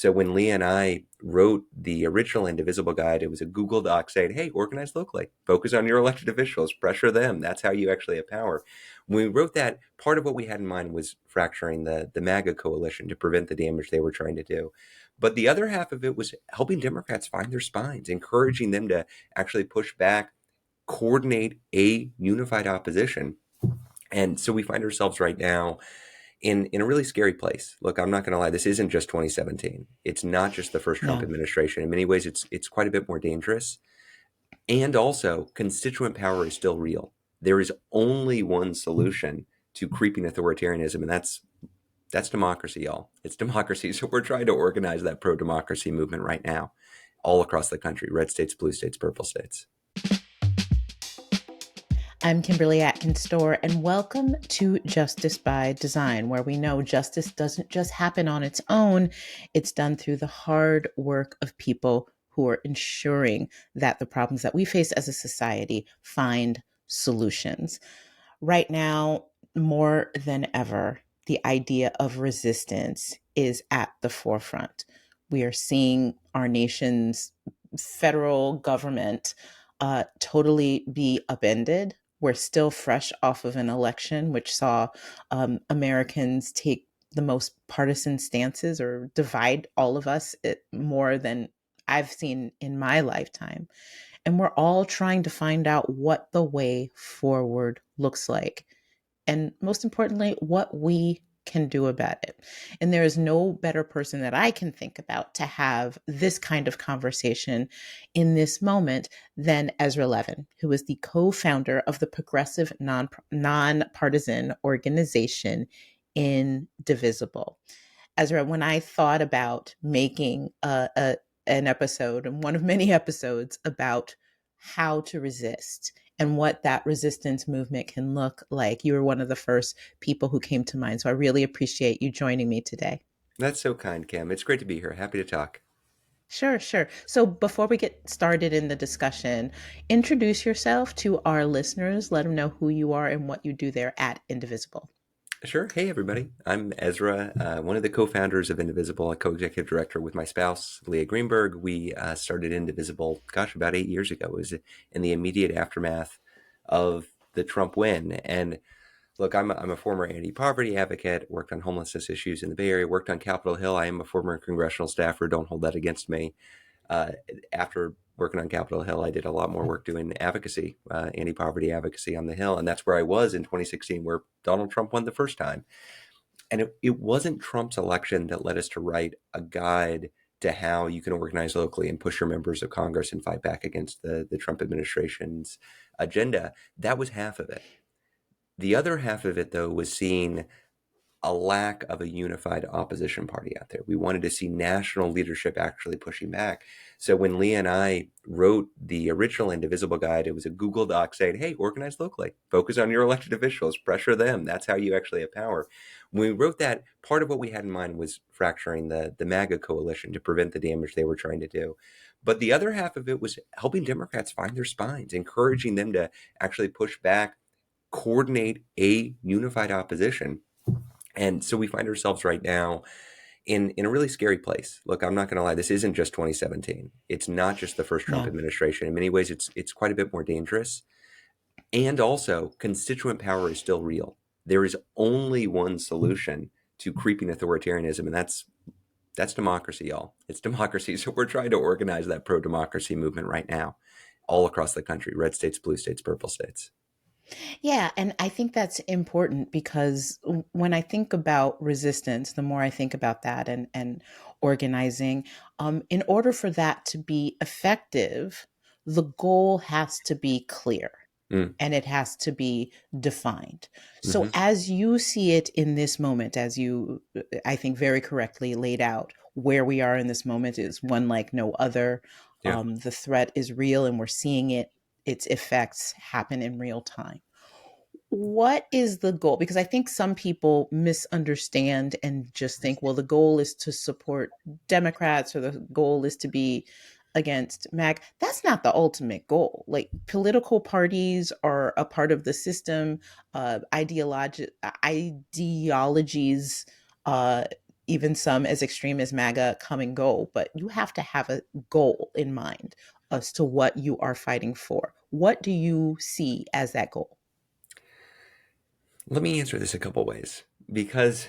So when Leah and I wrote the original Indivisible guide, it was a Google Doc saying, hey, organize locally, focus on your elected officials, pressure them. That's how you actually have power. When we wrote that, part of what we had in mind was fracturing the MAGA coalition to prevent the damage they were trying to do. But the other half of it was helping Democrats find their spines, encouraging them to actually push back, coordinate a unified opposition. And so we find ourselves right now in a really scary place. Look, I'm not going to lie. This isn't just 2017. It's not just the first Trump No. administration. In many ways, it's quite a bit more dangerous. And also, constituent power is still real. There is only one solution to creeping authoritarianism, and that's democracy, y'all. It's democracy. So we're trying to organize that pro-democracy movement right now, all across the country: red states, blue states, purple states. I'm Kimberly Atkins Stohr, and welcome to Justice by Design, where we know justice doesn't just happen on its own. It's done through the hard work of people who are ensuring that the problems that we face as a society find solutions. Right now, more than ever, the idea of resistance is at the forefront. We are seeing our nation's federal government totally be upended. We're still fresh off of an election which saw Americans take the most partisan stances or divide all of us more than I've seen in my lifetime. And we're all trying to find out what the way forward looks like. And most importantly, what we can do about it. And there is no better person that I can think about to have this kind of conversation in this moment than Ezra Levin, who is the co-founder of the progressive nonpartisan organization Indivisible. Ezra, when I thought about making an episode, and one of many episodes, about how to resist and what that resistance movement can look like, you were one of the first people who came to mind. So I really appreciate you joining me today. That's so kind, Cam. It's great to be here. Happy to talk. Sure, sure. So before we get started in the discussion, introduce yourself to our listeners. Let them know who you are and what you do there at Indivisible. Sure. Hey, everybody. I'm Ezra, one of the co-founders of Indivisible, a co-executive director with my spouse, Leah Greenberg. We started Indivisible, about 8 years ago. It was in the immediate aftermath of the Trump win. And look, I'm a former anti-poverty advocate, worked on homelessness issues in the Bay Area, worked on Capitol Hill. I am a former congressional staffer. Don't hold that against me. After working on Capitol Hill, I did a lot more work doing advocacy, anti-poverty advocacy on the Hill. And that's where I was in 2016, where Donald Trump won the first time. And it wasn't Trump's election that led us to write a guide to how you can organize locally and push your members of Congress and fight back against the Trump administration's agenda. That was half of it. The other half of it, though, was seeing a lack of a unified opposition party out there. We wanted to see national leadership actually pushing back. So when Leah and I wrote the original Indivisible guide, it was a Google Doc saying, hey, organize locally, focus on your elected officials, pressure them. That's how you actually have power. When we wrote that, part of what we had in mind was fracturing the MAGA coalition to prevent the damage they were trying to do. But the other half of it was helping Democrats find their spines, encouraging them to actually push back, coordinate a unified opposition. And so we find ourselves right now in a really scary place. Look, I'm not going to lie. This isn't just 2017. It's not just the first Trump No. administration. In many ways, it's quite a bit more dangerous. And also, constituent power is still real. There is only one solution to creeping authoritarianism, and that's democracy, y'all. It's democracy. So we're trying to organize that pro-democracy movement right now, all across the country: red states, blue states, purple states. Yeah, and I think that's important because when I think about resistance, the more I think about that and organizing, in order for that to be effective, the goal has to be clear Mm, and it has to be defined. So hmm as you see it in this moment, as you, I think, very correctly laid out, where we are in this moment is one like no other. Yeah. The threat is real and we're seeing its effects happen in real time. What is the goal? Because I think some people misunderstand and just think, well, the goal is to support Democrats or the goal is to be against MAG. That's not the ultimate goal. Like, political parties are a part of the system. Ideologies, uh, even some as extreme as MAGA come and go, but you have to have a goal in mind as to what you are fighting for. What do you see as that goal? Let me answer this a couple ways because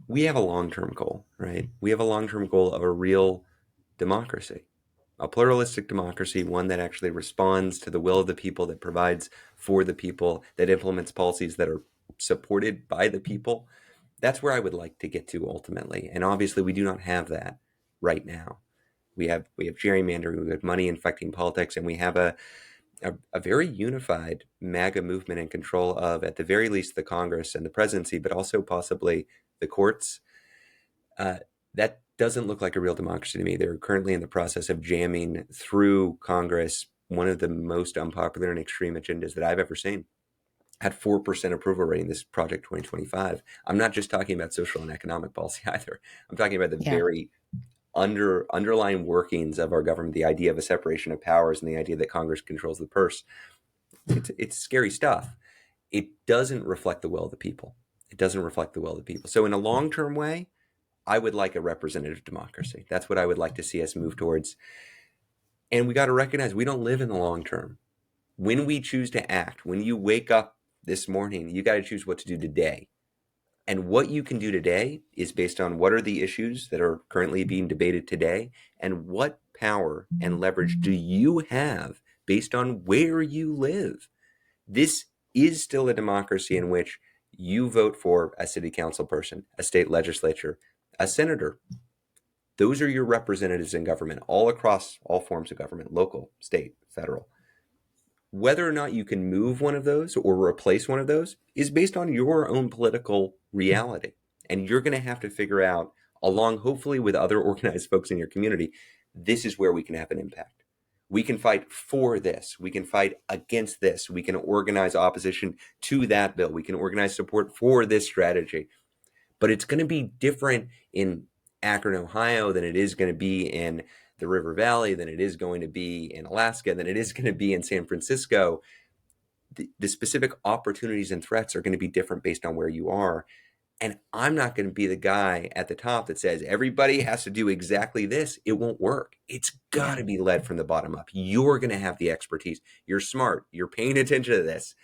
we have a long term goal, right? We have a long term goal of a real democracy, a pluralistic democracy, one that actually responds to the will of the people, that provides for the people, that implements policies that are supported by the people. That's where I would like to get to ultimately. And obviously, we do not have that right now. We have gerrymandering, we have money infecting politics, and we have a very unified MAGA movement in control of, at the very least, the Congress and the presidency, but also possibly the courts. Uh, that doesn't look like a real democracy to me. They're currently in the process of jamming through Congress one of the most unpopular and extreme agendas that I've ever seen. Had 4% approval rating, this Project 2025. I'm not just talking about social and economic policy either. I'm talking about the Yeah. very underlying workings of our government, the idea of a separation of powers and the idea that Congress controls the purse. It's scary stuff. It doesn't reflect the will of the people. It doesn't reflect the will of the people. So in a long-term way, I would like a representative democracy. That's what I would like to see us move towards. And we got to recognize we don't live in the long term. When we choose to act, when you wake up this morning, you got to choose what to do today. And what you can do today is based on what are the issues that are currently being debated today, and what power and leverage do you have based on where you live. This is still a democracy in which you vote for a city council person, a state legislature, a senator. Those are your representatives in government, all across all forms of government, local, state, federal. Whether or not you can move one of those or replace one of those is based on your own political reality. And you're going to have to figure out, along hopefully with other organized folks in your community, this is where we can have an impact. We can fight for this. We can fight against this. We can organize opposition to that bill. We can organize support for this strategy. But it's going to be different in Akron, Ohio, than it is going to be in the River Valley, than it is going to be in Alaska, than it is going to be in San Francisco. The specific opportunities and threats are going to be different based on where you are. And I'm not going to be the guy at the top that says everybody has to do exactly this. It won't work. It's got Yeah. to be led from the bottom up. You're going to have the expertise. You're smart. You're paying attention to this.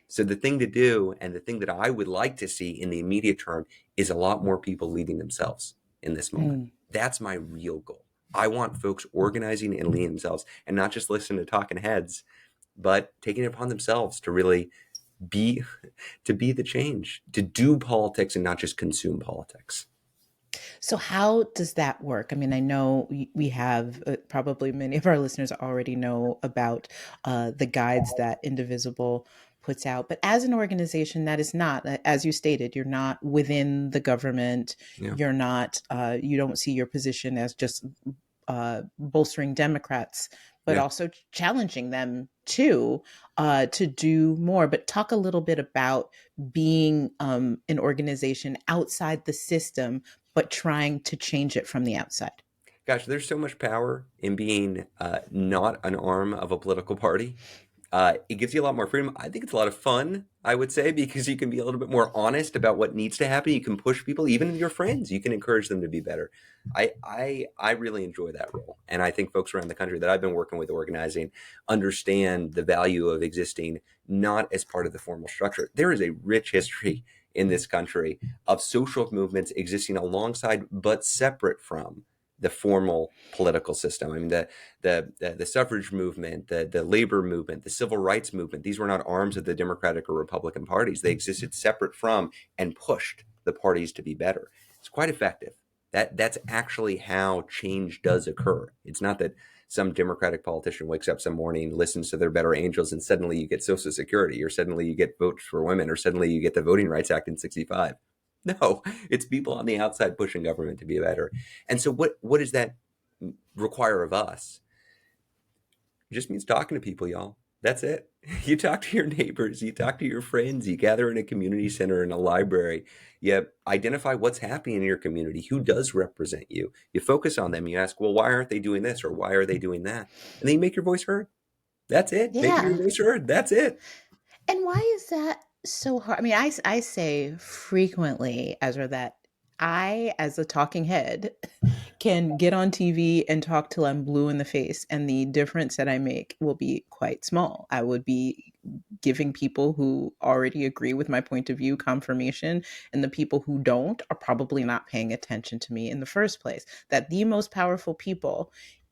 So the thing to do, and the thing that I would like to see in the immediate term, is a lot more people leading themselves in this moment. Mm. That's my real goal. I want folks organizing and leading themselves, and not just listening to talking heads, but taking it upon themselves to really be the change, to do politics and not just consume politics. So, how does that work? I mean, I know we have probably many of our listeners already know about the guides that Indivisible puts out, but as an organization that is not, as you stated, you're not within the government, Yeah. you're not, you don't see your position as just bolstering Democrats, but Yeah. also challenging them too to do more. But talk a little bit about being an organization outside the system, but trying to change it from the outside. Gosh, there's so much power in being not an arm of a political party. It gives you a lot more freedom. I think it's a lot of fun, I would say, because you can be a little bit more honest about what needs to happen. You can push people, even your friends. You can encourage them to be better. I really enjoy that role, and I think folks around the country that I've been working with organizing understand the value of existing not as part of the formal structure. There is a rich history in this country of social movements existing alongside but separate from the formal political system. I mean, the suffrage movement, the labor movement, the civil rights movement, these were not arms of the Democratic or Republican parties. They existed separate from and pushed the parties to be better. It's quite effective. That's actually how change does occur. It's not that some Democratic politician wakes up some morning, listens to their better angels, and suddenly you get Social Security, or suddenly you get votes for women, or suddenly you get the Voting Rights Act in 65. No, it's people on the outside pushing government to be better. And so what does that require of us? It just means talking to people, y'all. That's it. You talk to your neighbors, you talk to your friends, you gather in a community center, in a library, you identify what's happening in your community, who does represent you. You focus on them. You ask, well, why aren't they doing this, or why are they doing that? And then you make your voice heard. That's it. Make your Yeah. voice heard. That's it. And why is that so hard? I mean, I say frequently, Ezra, that I, as a talking head, can get on TV and talk till I'm blue in the face, and the difference that I make will be quite small. I would be giving people who already agree with my point of view confirmation, and the people who don't are probably not paying attention to me in the first place. That the most powerful people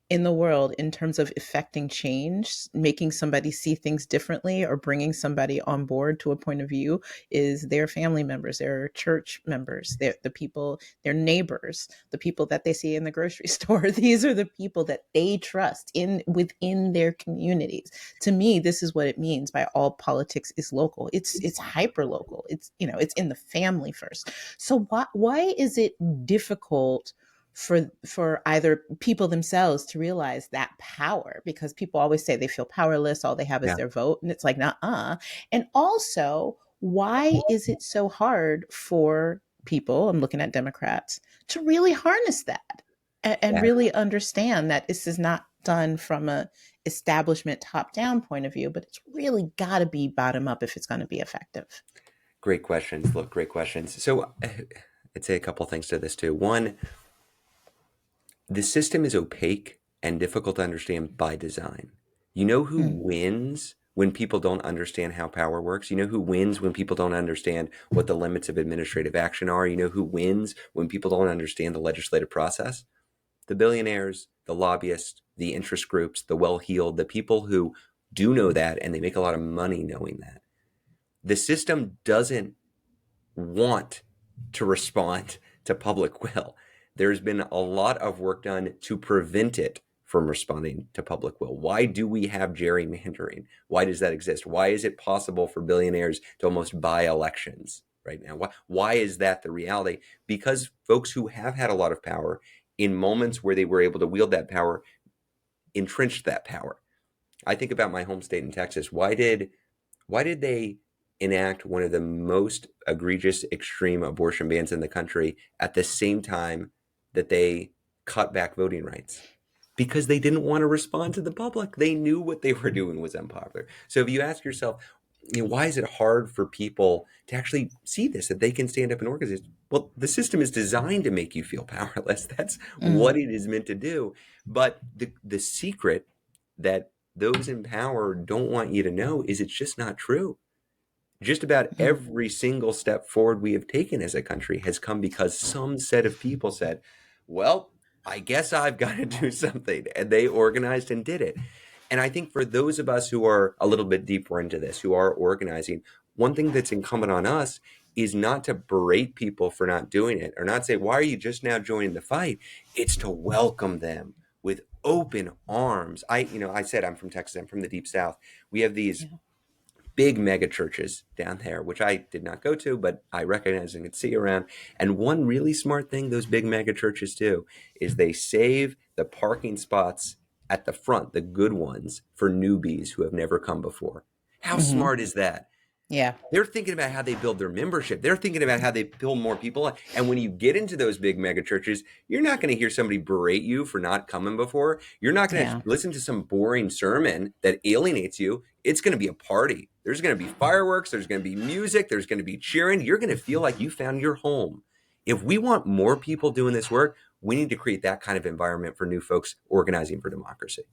in the world in terms of effecting change, making somebody see things differently, or bringing somebody on board to a point of view is their family members, their church members, the people, their neighbors, the people that they see in the grocery store. These are the people that they trust in within their communities. To me, this is what it means by all politics is local. It's hyper local. It's in the family first. So why is it difficult for either people themselves to realize that power, because people always say they feel powerless, all they have is Yeah. their vote, and it's like nah. And also, why is it so hard for people, I'm looking at Democrats, to really harness that and Yeah. really understand that this is not done from a establishment top down point of view, but it's really got to be bottom up if it's going to be effective. Great questions. Look, great questions. So I'd say a couple things to this too. One, the system is opaque and difficult to understand by design. You know who Mm, wins when people don't understand how power works? You know who wins when people don't understand what the limits of administrative action are? You know who wins when people don't understand the legislative process? The billionaires, the lobbyists, the interest groups, the well-heeled, the people who do know that, and they make a lot of money knowing that. The system doesn't want to respond to public will. There's been a lot of work done to prevent it from responding to public will. Why do we have gerrymandering? Why does that exist? Why is it possible for billionaires to almost buy elections right now? Why is that the reality? Because folks who have had a lot of power in moments where they were able to wield that power entrenched that power. I think about my home state in Texas. Why did they enact one of the most egregious extreme abortion bans in the country at the same time that they cut back voting rights? Because they didn't want to respond to the public. They knew what they were doing was unpopular. So if you ask yourself, why is it hard for people to actually see this, that they can stand up and organize? Well, the system is designed to make you feel powerless. That's mm, what it is meant to do. But the secret that those in power don't want you to know is it's just not true. Just about mm. every single step forward we have taken as a country has come because some set of people said, well, I guess I've got to do something. And they organized and did it. And I think for those of us who are a little bit deeper into this, who are organizing, one thing that's incumbent on us is not to berate people for not doing it or not say, why are you just now joining the fight? It's to welcome them with open arms. I said I'm from Texas, I'm from the deep South. We have these Yeah. big mega churches down there, which I did not go to, but I recognize and could see around. And one really smart thing those big mega churches do is they save the parking spots at the front, the good ones, for newbies who have never come before. How Hmm. smart is that? Yeah. They're thinking about how they build their membership. They're thinking about how they build more people. And when you get into those big mega churches, you're not going to hear somebody berate you for not coming before. You're not going to Yeah. listen to some boring sermon that alienates you. It's going to be a party. There's going to be fireworks. There's going to be music. There's going to be cheering. You're going to feel like you found your home. If we want more people doing this work, we need to create that kind of environment for new folks organizing for democracy.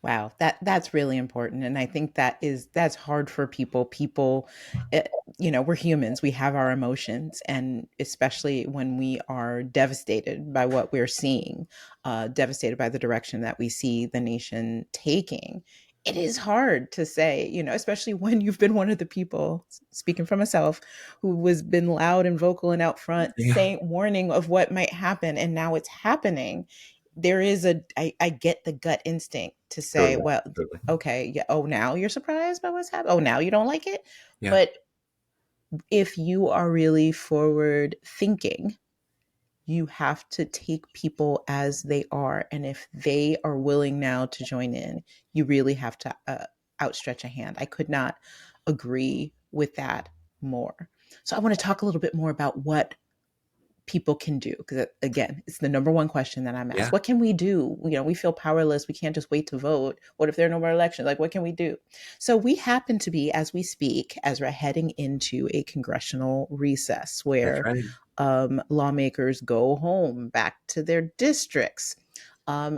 Wow, that's really important, and I think that's hard for people. People, eh, we're humans. We have our emotions, and especially when we are devastated by what we're seeing, devastated by the direction that we see the nation taking. It is hard to say, especially when you've been one of the people, speaking for myself, who has been loud and vocal and out front, Yeah, saying warning of what might happen, and now it's happening. I get the gut instinct to say, totally. well, Totally. okay, yeah, oh, now you're surprised by what's happening. Oh, now you don't like it. Yeah. But if you are really forward thinking, you have to take people as they are. And if they are willing now to join in, you really have to outstretch a hand. I could not agree with that more. So I want to talk a little bit more about what people can do? Because again, it's the number one question that I'm asked. Yeah, What can we do? We feel powerless. We can't just wait to vote. What if there are no more elections? Like, what can we do? So we happen to be, as we speak, as we're heading into a congressional recess that's where right. lawmakers go home back to their districts.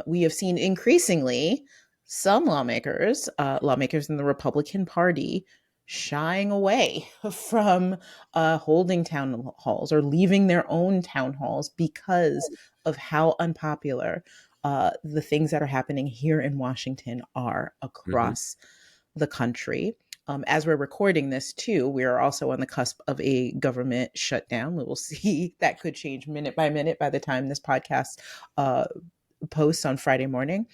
We have seen increasingly some lawmakers in the Republican Party, shying away from holding town halls or leaving their own town halls because of how unpopular the things that are happening here in Washington are Hmm. across the country. As we're recording this, too, we are also on the cusp of a government shutdown. We will see that could change minute by minute by the time this podcast uh, posts on Friday morning.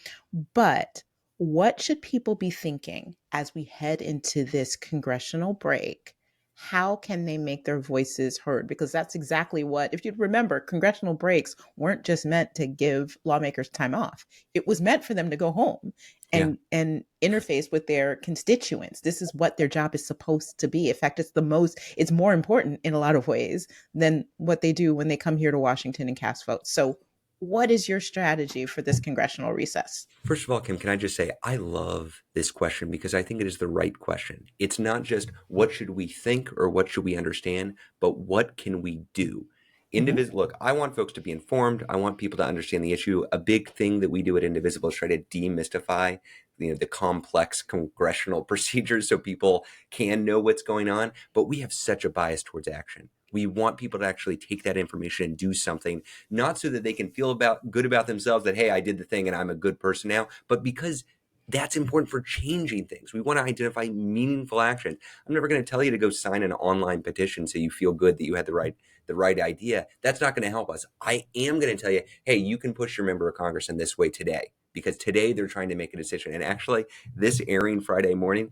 But what should people be thinking as we head into this congressional break? How can they make their voices heard? Because that's exactly what, if you remember, congressional breaks weren't just meant to give lawmakers time off. It was meant for them to go home Yeah. and interface with their constituents. This is what their job is supposed to be. In fact, it's more important in a lot of ways than what they do when they come here to Washington and cast votes. So what is your strategy for this congressional recess? First of all, Kim, can I just say I love this question because I think it is the right question. It's not just what should we think or what should we understand, but what can we do? Mm-hmm. Look, I want folks to be informed. I want people to understand the issue. A big thing that we do at Indivisible is try to demystify, the complex congressional procedures so people can know what's going on. But we have such a bias towards action. We want people to actually take that information and do something, not so that they can feel good about themselves that, hey, I did the thing and I'm a good person now, but because that's important for changing things. We want to identify meaningful action. I'm never going to tell you to go sign an online petition so you feel good that you had the right idea. That's not going to help us. I am going to tell you, hey, you can push your member of Congress in this way today, because today they're trying to make a decision. And actually, this airing Friday morning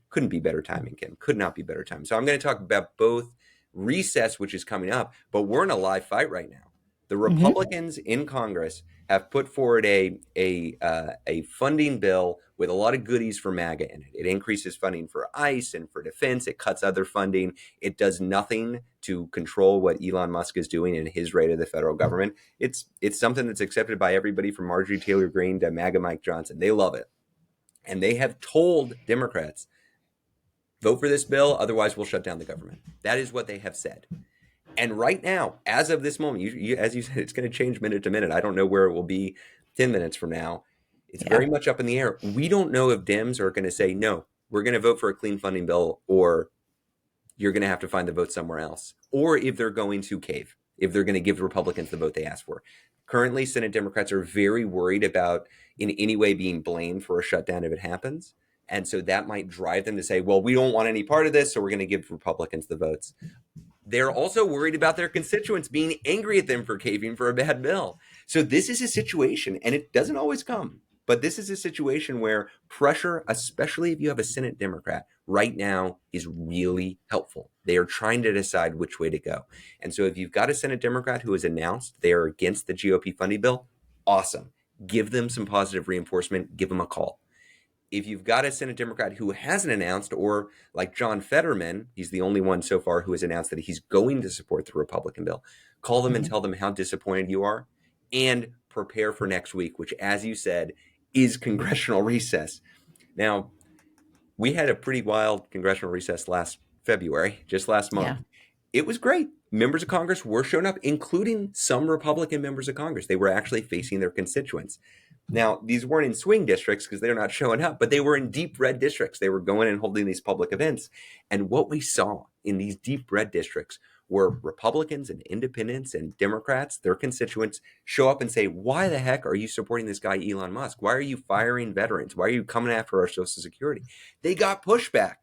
couldn't be better timing, Kim. Could not be better timing. So I'm going to talk about both recess, which is coming up, but we're in a live fight right now. The Mm-hmm. Republicans in Congress have put forward a funding bill with a lot of goodies for MAGA in it. It increases funding for ICE and for defense. It cuts other funding. It does nothing to control what Elon Musk is doing in his raid of the federal government. It's something that's accepted by everybody from Marjorie Taylor Greene to MAGA Mike Johnson. They love it. And they have told Democrats, vote for this bill, otherwise we'll shut down the government. That is what they have said. And right now, as of this moment, as you said, it's going to change minute to minute. I don't know where it will be 10 minutes from now. It's Yeah. very much up in the air. We don't know if Dems are going to say, no, we're going to vote for a clean funding bill, or you're going to have to find the vote somewhere else, or if they're going to cave, if they're going to give the Republicans the vote they asked for. Currently, Senate Democrats are very worried about in any way being blamed for a shutdown if it happens. And so that might drive them to say, well, we don't want any part of this, so we're going to give Republicans the votes. They're also worried about their constituents being angry at them for caving for a bad bill. So this is a situation, and it doesn't always come, but this is a situation where pressure, especially if you have a Senate Democrat, right now is really helpful. They are trying to decide which way to go. And so if you've got a Senate Democrat who has announced they are against the GOP funding bill, awesome. Give them some positive reinforcement, give them a call. If you've got a Senate Democrat who hasn't announced, or like John Fetterman, he's the only one so far who has announced that he's going to support the Republican bill, call them and Mm-hmm. tell them how disappointed you are and prepare for next week, which, as you said, is congressional recess. Now, we had a pretty wild congressional recess last February, just last Yeah. month. It was great. Members of Congress were showing up, including some Republican members of Congress. They were actually facing their constituents. Now, these weren't in swing districts because they're not showing up, but they were in deep red districts. They were going and holding these public events. And what we saw in these deep red districts were Republicans and independents and Democrats, their constituents, show up and say, why the heck are you supporting this guy, Elon Musk? Why are you firing veterans? Why are you coming after our Social Security? They got pushback.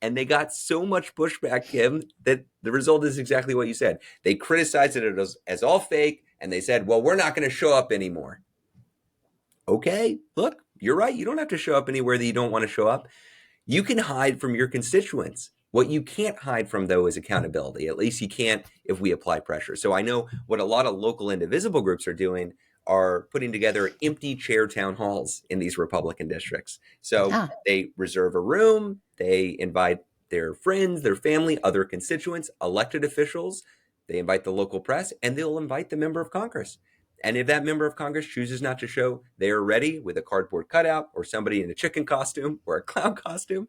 And they got so much pushback, Kim, that the result is exactly what you said. They criticized it as all fake, and they said, well, we're not going to show up anymore. Okay, look, you're right. You don't have to show up anywhere that you don't want to show up. You can hide from your constituents. What you can't hide from, though, is accountability. At least you can't if we apply pressure. So I know what a lot of local Indivisible groups are doing are putting together empty chair town halls in these Republican districts. So Yeah. they reserve a room, they invite their friends, their family, other constituents, elected officials. they invite the local press, and they'll invite the member of Congress. And if that member of Congress chooses not to show, they are ready with a cardboard cutout or somebody in a chicken costume or a clown costume.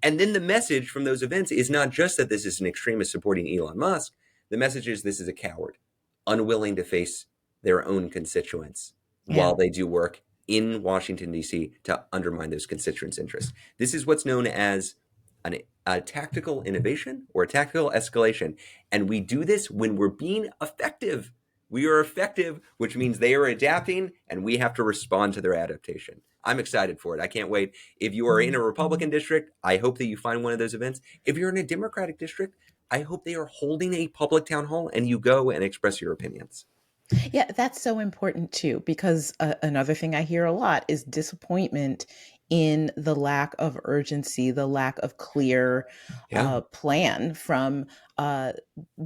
And then the message from those events is not just that this is an extremist supporting Elon Musk. The message is this is a coward, unwilling to face their own constituents Yeah. while they do work in Washington, D.C. to undermine those constituents' interests. This is what's known as a tactical innovation or a tactical escalation. And we do this when we're being effective. We are effective, which means they are adapting and we have to respond to their adaptation. I'm excited for it. I can't wait. If you are in a Republican district, I hope that you find one of those events. If you're in a Democratic district, I hope they are holding a public town hall and you go and express your opinions. Yeah, that's so important too, because another thing I hear a lot is disappointment in the lack of urgency, the lack of clear Yeah. plan from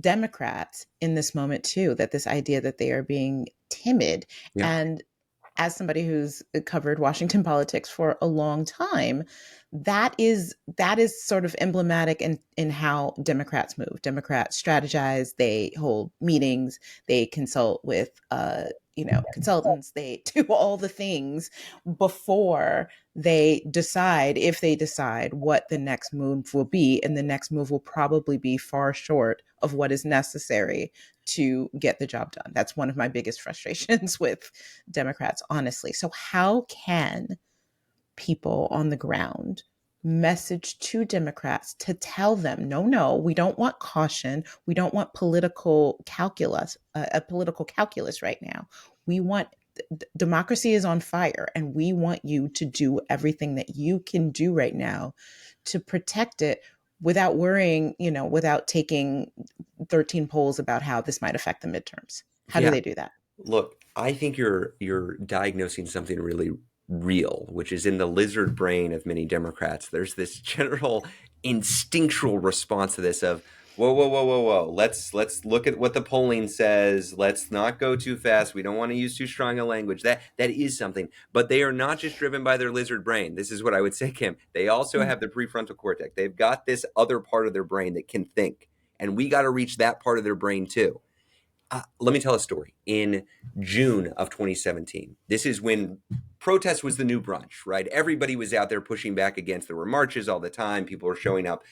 Democrats in this moment too. That this idea that they are being timid. Yeah. And as somebody who's covered Washington politics for a long time, that is sort of emblematic in how Democrats move. Democrats strategize, they hold meetings, they consult with consultants, they do all the things before they decide, if they decide, what the next move will be. And the next move will probably be far short of what is necessary to get the job done. That's one of my biggest frustrations with Democrats, honestly. So how can people on the ground message to Democrats to tell them, no, we don't want caution. We don't want political calculus, a political calculus right now. We want democracy is on fire, and we want you to do everything that you can do right now to protect it without worrying, without taking 13 polls about how this might affect the midterms. How do Yeah. they do that? Look, I think you're diagnosing something really real, which is in the lizard brain of many Democrats. There's this general instinctual response to this of whoa, whoa, whoa, whoa, whoa. Let's look at what the polling says. Let's not go too fast. We don't want to use too strong a language. That is something. But they are not just driven by their lizard brain. This is what I would say, Kim. They also have the prefrontal cortex. They've got this other part of their brain that can think. And we got to reach that part of their brain too. Let me tell a story. In June of 2017, this is when protest was the new brunch, right? Everybody was out there pushing back against. There were marches all the time. People were showing up.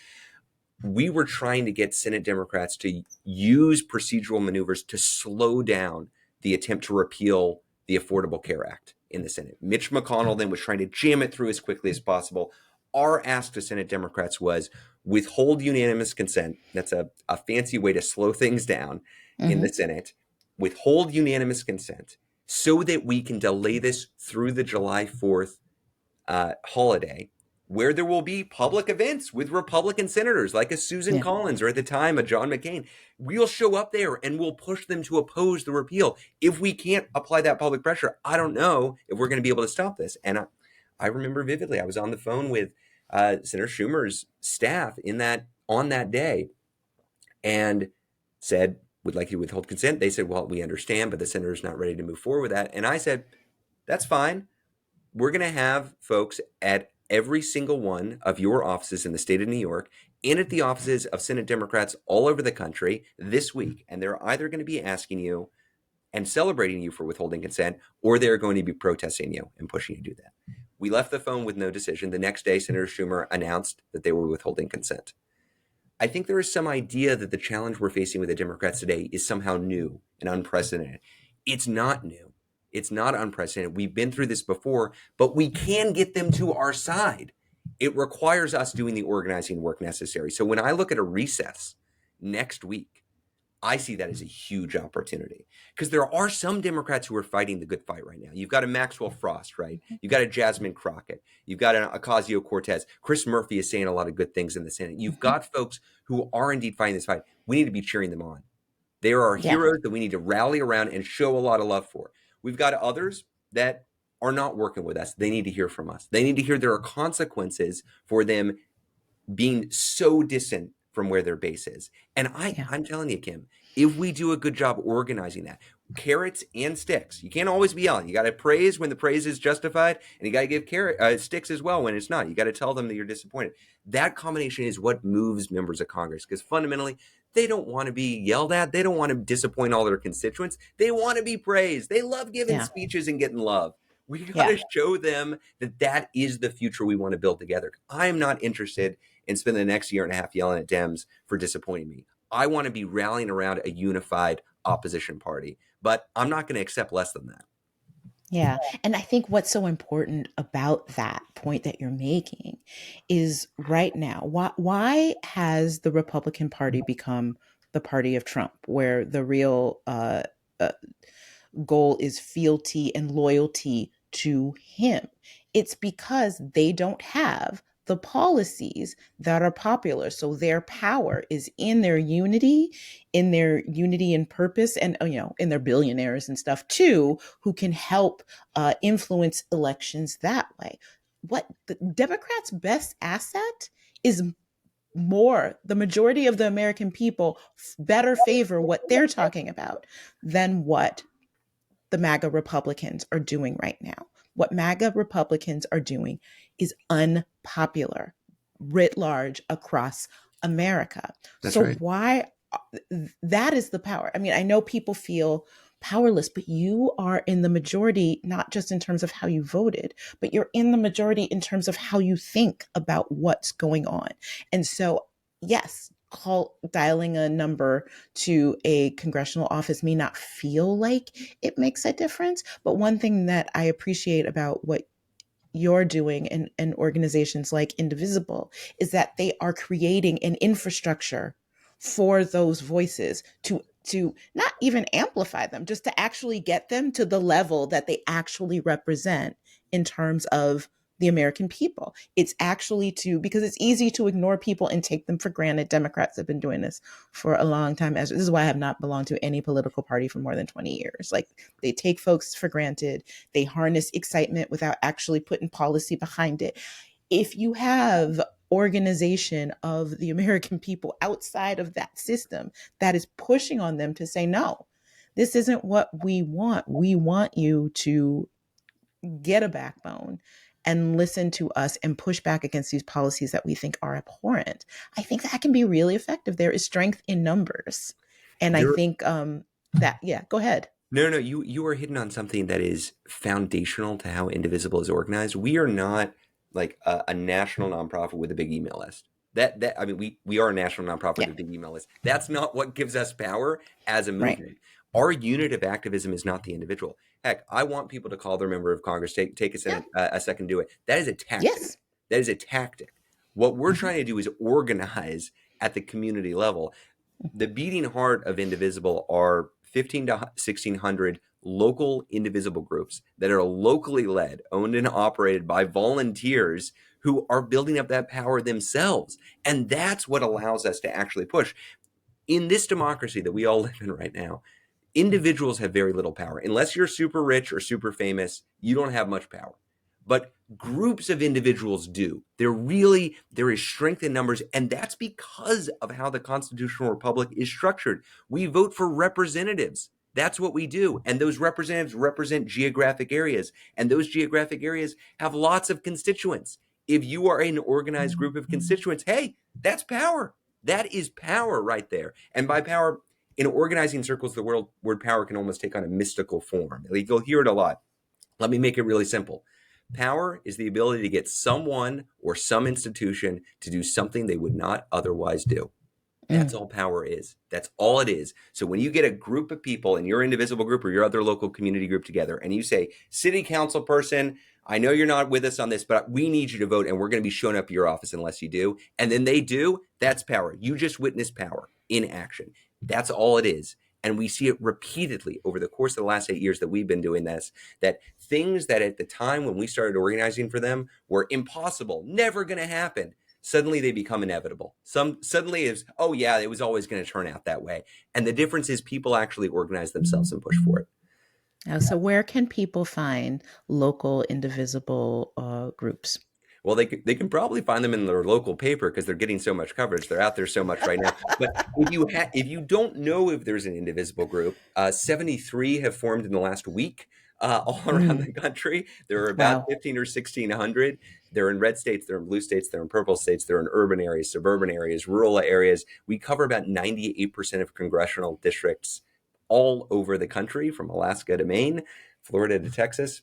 We were trying to get Senate Democrats to use procedural maneuvers to slow down the attempt to repeal the Affordable Care Act in the Senate. Mitch McConnell then was trying to jam it through as quickly as possible. Our ask to Senate Democrats was withhold unanimous consent. That's a fancy way to slow things down in the Senate. Withhold unanimous consent so that we can delay this through the July 4th holiday, where there will be public events with Republican senators like a Susan Collins or at the time a John McCain. We'll show up there and we'll push them to oppose the repeal. If we can't apply that public pressure, I don't know if we're going to be able to stop this. And I remember vividly, I was on the phone with Senator Schumer's staff on that day and said, would like you to withhold consent. They said, well, we understand, but the senator's not ready to move forward with that. And I said, that's fine. We're going to have folks at every single one of your offices in the state of New York and at the offices of Senate Democrats all over the country this week. And they're either going to be asking you and celebrating you for withholding consent, or they're going to be protesting you and pushing you to do that. We left the phone with no decision. The next day, Senator Schumer announced that they were withholding consent. I think there is some idea that the challenge we're facing with the Democrats today is somehow new and unprecedented. It's not new. It's not unprecedented. We've been through this before, but we can get them to our side. It requires us doing the organizing work necessary. So when I look at a recess next week, I see that as a huge opportunity because there are some Democrats who are fighting the good fight right now. You've got a Maxwell Frost, right? You've got a Jasmine Crockett. You've got an Ocasio-Cortez. Chris Murphy is saying a lot of good things in the Senate. You've got folks who are indeed fighting this fight. We need to be cheering them on. They are our heroes that we need to rally around and show a lot of love for. We've got others that are not working with us. They need to hear from us. They need to hear there are consequences for them being so distant from where their base is. And I'm telling you, Kim, if we do a good job organizing that, carrots and sticks, you can't always be yelling. You got to praise when the praise is justified, and you got to give sticks as well when it's not. You got to tell them that you're disappointed. That combination is what moves members of Congress, because fundamentally, They don't want to be yelled at. They don't want to disappoint all their constituents. They want to be praised. They love giving Yeah. speeches and getting love. We got Yeah. to show them that that is the future we want to build together. I am not interested in spending the next year and a half yelling at Dems for disappointing me. I want to be rallying around a unified opposition party, but I'm not going to accept less than that. Yeah. And I think what's so important about that point that you're making is right now, why has the Republican Party become the party of Trump, where the real uh, goal is fealty and loyalty to him? It's because they don't have the policies that are popular. So their power is in their unity and purpose, and in their billionaires and stuff too, who can help influence elections that way. What the Democrats' best asset is more the majority of the American people better favor what they're talking about than what the MAGA Republicans are doing right now. What MAGA Republicans are doing is unpopular writ large across America. That's So right. why that is the power. I mean, I know people feel powerless, but you are in the majority, not just in terms of how you voted, but you're in the majority in terms of how you think about what's going on. And so, yes, dialing a number to a congressional office may not feel like it makes a difference. But one thing that I appreciate about what you're doing and organizations like Indivisible is that they are creating an infrastructure for those voices to not even amplify them, just to actually get them to the level that they actually represent in terms of the American people. It's actually because it's easy to ignore people and take them for granted. Democrats have been doing this for a long time. This is why I have not belonged to any political party for more than 20 years. Like, they take folks for granted. They harness excitement without actually putting policy behind it. If you have organization of the American people outside of that system that is pushing on them to say, no, this isn't what we want. We want you to get a backbone and listen to us and push back against these policies that we think are abhorrent. I think that can be really effective. There is strength in numbers. And I There, think yeah, go ahead. no, you are hitting on something that is foundational to how Indivisible is organized. We are not like a national nonprofit with a big email list. That I mean, we are a national nonprofit with Yeah, a big email list. That's not what gives us power as a right. movement. Our unit of activism is not the individual. Heck, I want people to call their member of Congress, take Yeah. a second to do it. That is a tactic. Yes. That is a tactic. What we're Mhm. trying to do is organize at the community level. The beating heart of Indivisible are 15 to 1600 local Indivisible groups that are locally led, owned and operated by volunteers who are building up that power themselves. And that's what allows us to actually push. In this democracy that we all live in right now, individuals have very little power. Unless you're super rich or super famous, you don't have much power. But groups of individuals do. There is strength in numbers, and that's because of how the constitutional republic is structured. We vote for representatives. That's what we do. And those representatives represent geographic areas, and those geographic areas have lots of constituents. If you are an organized group of constituents, hey, that's power. That is power right there. And by power, in organizing circles, the word power can almost take on a mystical form. Like, you'll hear it a lot. Let me make it really simple. Power is the ability to get someone or some institution to do something they would not otherwise do. That's Mm. all power is. That's all it is. So when you get a group of people in your Indivisible group or your other local community group together and you say, city council person, I know you're not with us on this, but we need you to vote and we're going to be showing up at your office unless you do. And then they do, that's power. You just witnessed power in action. That's all it is. And we see it repeatedly over the course of the last 8 years that we've been doing this, that things that at the time when we started organizing for them were impossible, never going to happen, suddenly they become inevitable. Suddenly is, oh yeah, it was always going to turn out that way. And the difference is people actually organize themselves and push for it. So where can people find local Indivisible groups? Well, they can probably find them in their local paper because they're getting so much coverage. They're out there so much right now. But if you don't know if there's an Indivisible group, 73 have formed in the last week. all around Mm, the country. There are about wow. 15 or 1,600. They're in red states, they're in blue states, they're in purple states, they're in urban areas, suburban areas, rural areas. We cover about 98% of congressional districts all over the country, from Alaska to Maine, Florida to Texas.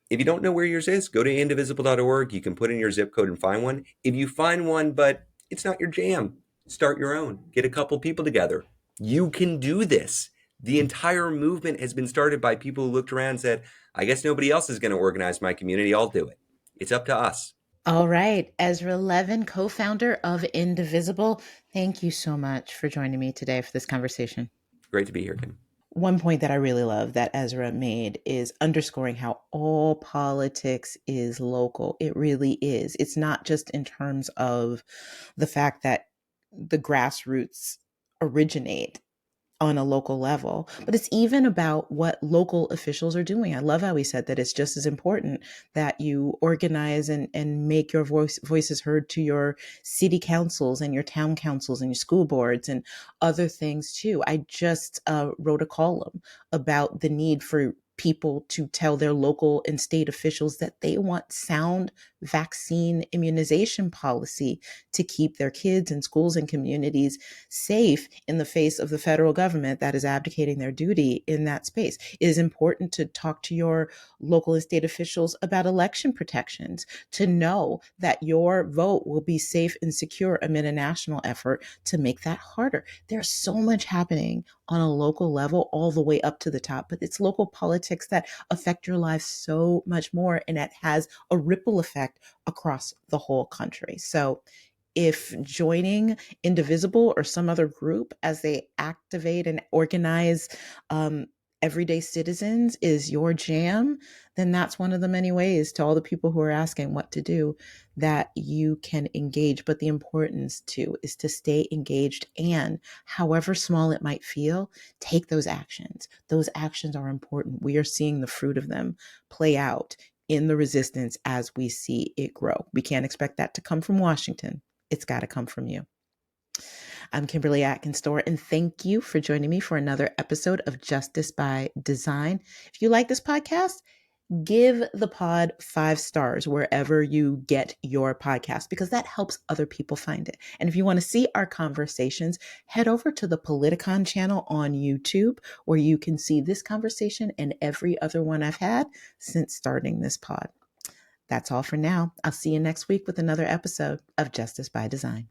If you don't know where yours is, go to indivisible.org. You can put in your zip code and find one. If you find one, but it's not your jam, start your own. Get a couple people together. You can do this. The entire movement has been started by people who looked around and said, I guess nobody else is going to organize my community. I'll do it. It's up to us. All right. Ezra Levin, co founder of Indivisible. Thank you so much for joining me today for this conversation. Great to be here, Kim. One point that I really love that Ezra made is underscoring how all politics is local. It really is. It's not just in terms of the fact that the grassroots originate on a local level, but it's even about what local officials are doing. I love how he said that it's just as important that you organize and make your voices heard to your city councils and your town councils and your school boards and other things too. I just wrote a column about the need for people to tell their local and state officials that they want sound vaccine immunization policy to keep their kids and schools and communities safe in the face of the federal government that is abdicating their duty in that space. It is important to talk to your local and state officials about election protections, to know that your vote will be safe and secure amid a national effort to make that harder. There's so much happening on a local level all the way up to the top, but it's local politics that affect your life so much more, and it has a ripple effect across the whole country. So if joining Indivisible or some other group as they activate and organize everyday citizens is your jam, then that's one of the many ways, to all the people who are asking what to do, that you can engage. But the importance too is to stay engaged, and however small it might feel, take those actions. Those actions are important. We are seeing the fruit of them play out in the resistance as we see it grow. We can't expect that to come from Washington. It's got to come from you. I'm Kimberly Atkins Stohr, and thank you for joining me for another episode of Justice by Design. If you like this podcast, give the pod 5 stars wherever you get your podcast, because that helps other people find it. And if you want to see our conversations, head over to the Politicon channel on YouTube, where you can see this conversation and every other one I've had since starting this pod. That's all for now. I'll see you next week with another episode of Justice by Design.